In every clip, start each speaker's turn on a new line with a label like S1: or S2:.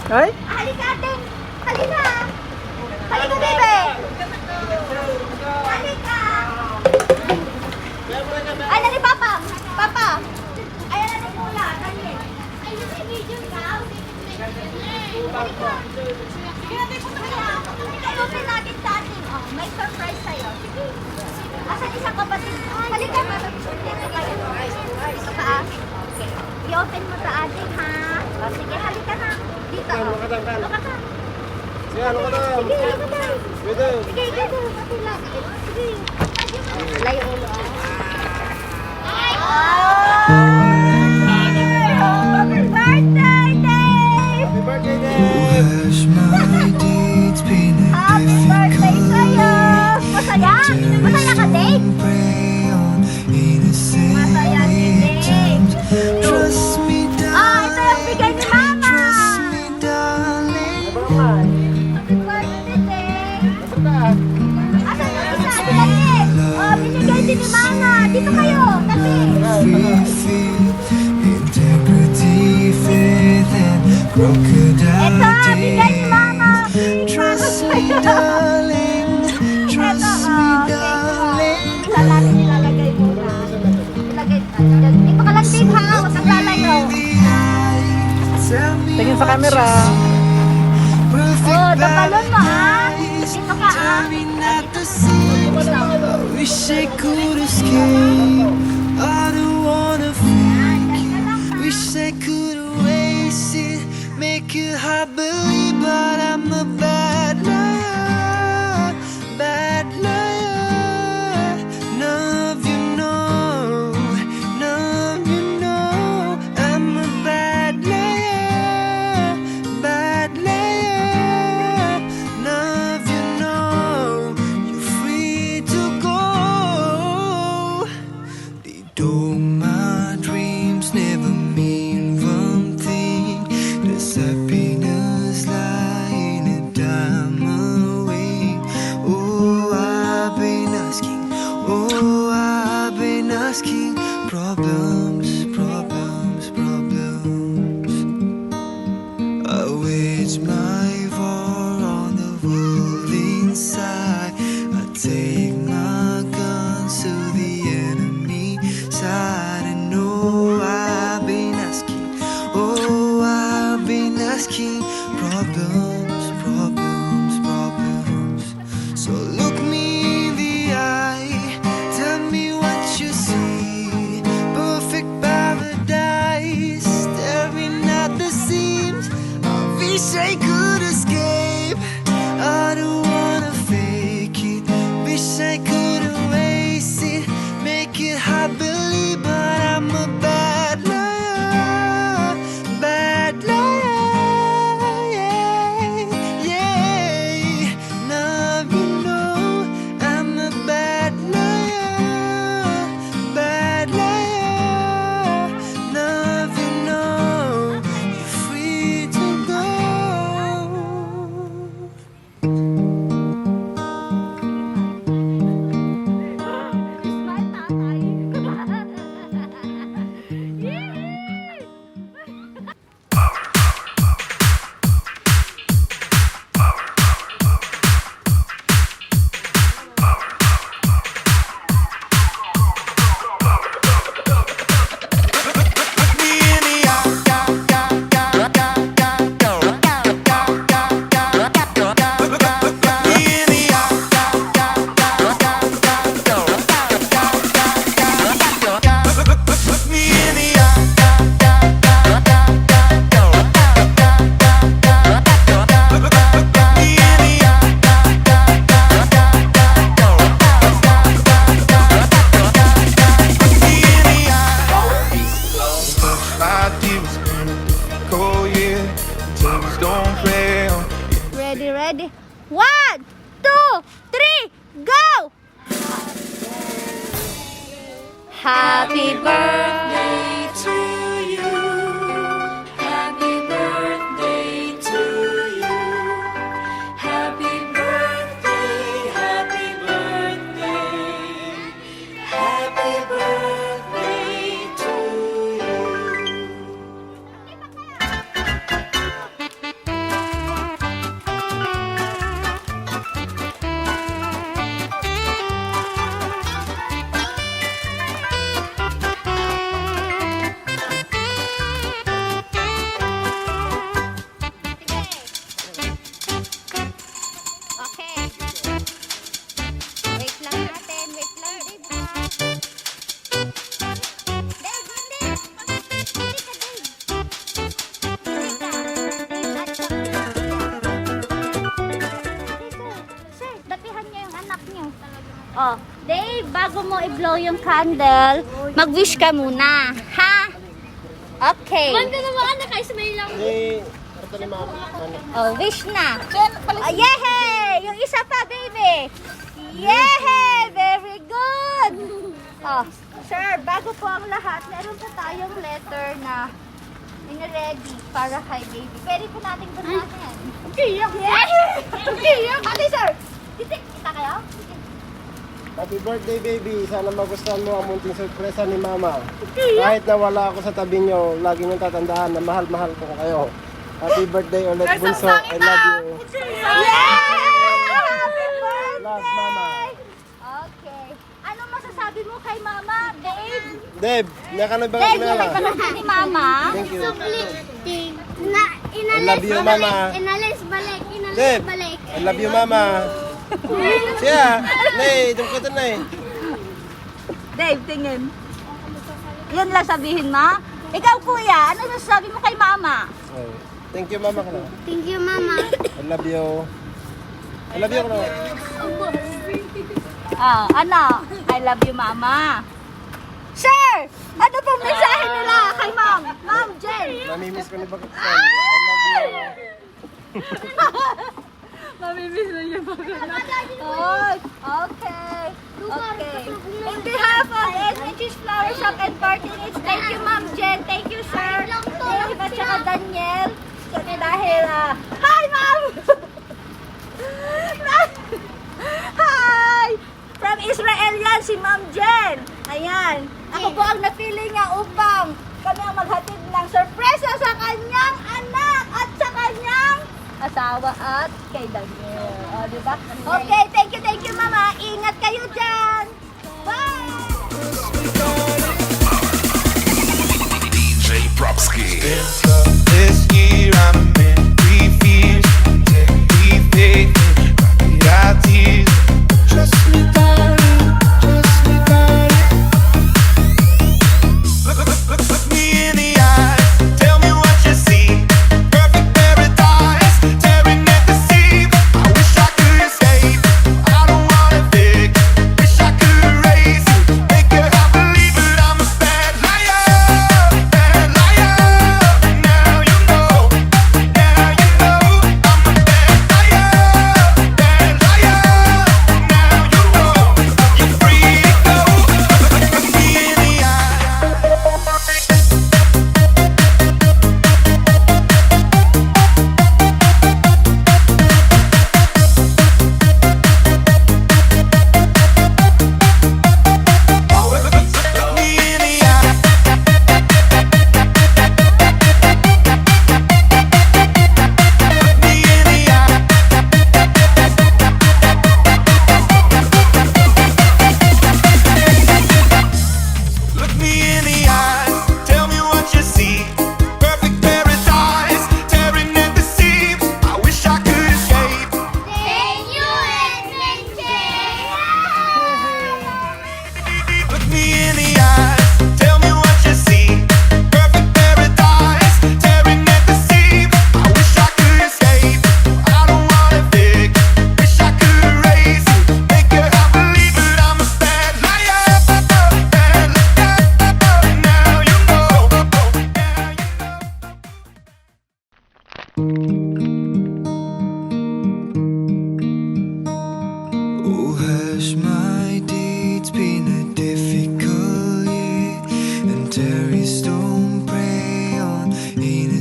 S1: Ay?
S2: Halika ate! Halika! Halika bebe! Halika! Ay, nani papa! Papa! Ayan na ni Kuya! Dali! Ay, nasi video ka! Halika! Sige natin po kaya! I-open natin sa atin. Oh, may surprise sa'yo. Sige! Asan isang kapatid? Halika! Dito kayo. Dito ka ah. Okay. I-open mo sa atin ha. O, sige, halika na. Dito. Ano ka daw? Ano ka daw?
S1: Sige, ano ka daw?
S2: Sige, ano ka daw?
S1: Pwede.
S2: Sige, ikaw daw. Pati lang. Sige. Layo ulo ah. Happy birthday, Dave!
S1: Happy birthday, Dave!
S2: Happy birthday sa'yo! Masaya? Masaya ka, Dave? Masaya si Dave. Ah, ito yung bigay ni Mama! Happy birthday, Dave! Asan yung isa? Dave! Oh, binigay din ni Mama! Dito kayo! Tabi! Ito, bigay ni Mama! Trust me, darling. Trust me, darling. Sa lalim nilalagay mo na. Ilagay dyan. Dito ka lang, Dave, ha? Huwag kang lalayo.
S1: Tingin sa camera.
S2: Oh, the balon mo, ha? Dito ka, ha?
S3: Wish I could escape. I don't wanna fake. Wish I could erase it. Make your heart believe, but I'm a bad liar. Bad liar. None of you know. None of you know. I'm a bad liar. Bad liar. None of you know. You're free to go. Though my dreams never mean one thing, there's happiness is king. Problems, problems, problems. So look me in the eye, tell me what you see. Perfect paradise, staring at the seams. I wish I could escape. I don't wanna fake it. Wish I could erase it, make it happily, but I'm a bad liar, bad liar, yeah, yeah. Now you know I'm a bad liar, bad liar. Now you know you're free to go.
S2: Ready, ready. 1, 2, 3, go! Happy birthday to you. Happy birthday to you. Happy birthday, happy birthday. Happy birthday to you. Okay. Wait lang natin, wait lang. Dave, hindi. Hindi ka, Dave. Sir, dapihan niyo yung anak niyo. Oh, Dave, bago mo i-blow yung candle, mag-wish ka muna, ha? Okay.
S4: Banda naman anak, ay smile lang.
S1: Ito ni mama.
S2: Oh, wish na. Yehey! Yung isa pa, baby. Yehey! Very good. Oh, sir, bago po ang lahat, meron pa tayong letter na ready para kay baby. Pwede po natin basahin.
S4: Okay, yan.
S2: Yehey! Okay, ate, sir. Titik, kita kayo?
S1: Happy birthday, baby. Sana magustuhan mo ang munting sorpresa ni mama. Kahit na wala ako sa tabi niyo, lagi niyong tatandaan na mahal-mahal ko kayo. Happy birthday ulit, Bunso. I love you.
S2: Yay! Happy birthday!
S1: Love, mama.
S2: Okay. Ano masasabi mo kay mama, babe?
S1: Dave, nakanod ba
S2: Dave,
S1: ka
S2: yung
S1: na?
S2: may panahon ni mama.
S1: Thank you.
S4: Na,
S1: I love you, mama.
S4: inalis balik, inalis
S1: Dave,
S4: balik.
S1: I love you, mama. Siya, nay, doon ko ito, nay.
S2: Dave, tingin. Yun lang sabihin mo. Ikaw, kuya, ano masasabi mo kay mama?
S1: Oh, thank you, mama.
S4: Thank you, mama.
S1: I love you. I love you, ko na.
S2: Ah, ano? I love you, mama. Sir! Ano pong mensahe nila kay ma'am? Ma'am Jen!
S1: Namimiss ko ni Bakit. I love you.
S2: Mamimiss na niya Oh, okay. Okay. In behalf of SH's Flower Shop and Party Needs, thank you, Ma'am Jen. Thank you, sir. Dave at saka Daniel. Dahil, hi, Ma'am! Hi! From Israel yan, si Ma'am Jen. Ayan. Ako po ang napili niya upang kami ang maghatid ng sorpresa sa kanyang anak at sa kanyang asawa at kay Daniel. O, diba? Okay, thank you, Mama. Ingat kayo dyan. Bye!
S5: DJ Propski.
S3: This year I'm in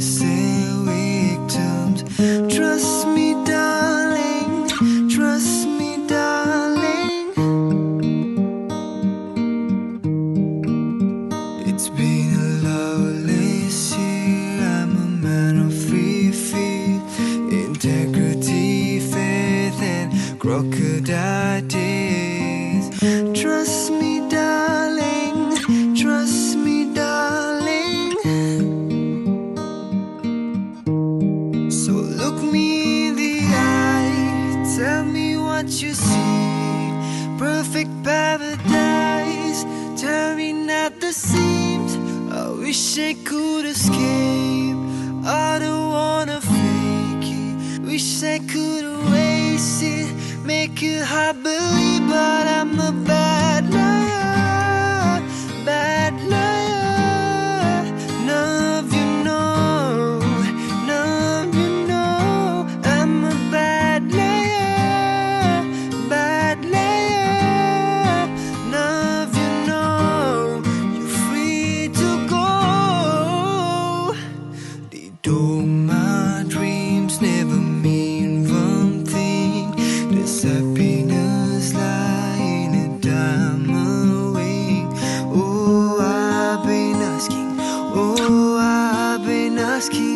S3: innocent victims. Trust me, darling. Trust me, darling. It's been a loveless year. I'm a man of 3 feet. Integrity, faith, and crocodile tears. Trust me, darling. Trust me, darling. So look me in the eye. Tell me what you see. Perfect paradise. Tearing at the seams. I wish I could escape. I don't wanna fake it. Wish I could erase it. Make it hard believe, but I'm a bad liar. Bad liar. None of you know. None of you know. I'm a bad liar. Bad liar. None of you know. You're free to go. They told my dreams never mean one thing. There's happiness lying a diamond ring. Oh, I've been asking. Oh, I've been asking.